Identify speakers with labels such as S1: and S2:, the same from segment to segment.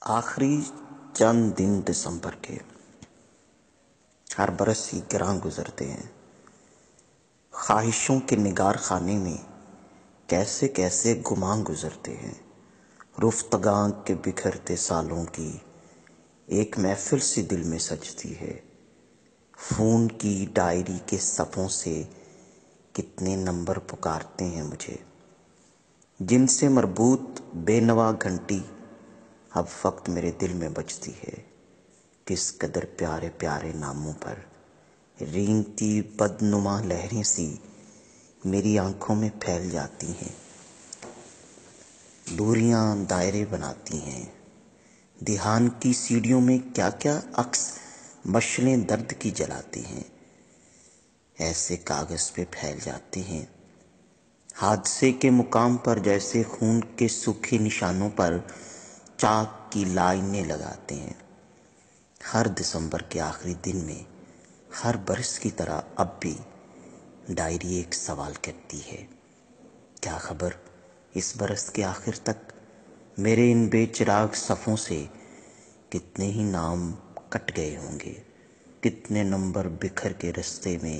S1: آخری چند دن دسمبر کے ہر برس ہی گراں گزرتے ہیں۔ خواہشوں کے نگار خانے میں کیسے کیسے گماں گزرتے ہیں۔ رفتگاں کے بکھرتے سالوں کی ایک محفل سی دل میں سجتی ہے۔ فون کی ڈائری کے صفوں سے کتنے نمبر پکارتے ہیں مجھے، جن سے مربوط بے نوا گھنٹی اب وقت میرے دل میں بجتی ہے۔ کس قدر پیارے پیارے ناموں پر رینگتی بدنما لہریں سی میری آنکھوں میں پھیل جاتی ہیں۔ دوریاں دائرے بناتی ہیں۔ دھیان کی سیڑھیوں میں کیا کیا عکس مشعلیں درد کی جلاتی ہیں، ایسے کاغذ پہ پھیل جاتے ہیں۔ حادثے کے مقام پر جیسے خون کے سوکھے نشانوں پر چاک کی لائنیں لگاتے ہیں۔ ہر دسمبر کے آخری دن میں ہر برس کی طرح اب بھی ڈائری ایک سوال کرتی ہے، کیا خبر اس برس کے آخر تک میرے ان بے چراغ صفوں سے کتنے ہی نام کٹ گئے ہوں گے، کتنے نمبر بکھر کے رستے میں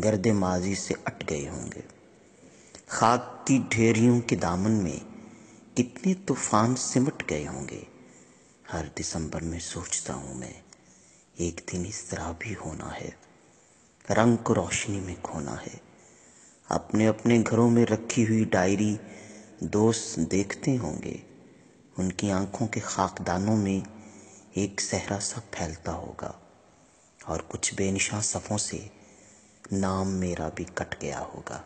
S1: گرد ماضی سے اٹ گئے ہوں گے۔ خاک کی ڈھیریوں کے دامن میں کتنے طوفان سمٹ گئے ہوں گے۔ ہر دسمبر میں سوچتا ہوں میں، ایک دن اس طرح بھی ہونا ہے، رنگ کو روشنی میں کھونا ہے۔ اپنے اپنے گھروں میں رکھی ہوئی ڈائری دوست دیکھتے ہوں گے، ان کی آنکھوں کے خاکدانوں میں ایک صحرا سا پھیلتا ہوگا، اور کچھ بے نشاں صفوں سے نام میرا بھی کٹ گیا ہوگا۔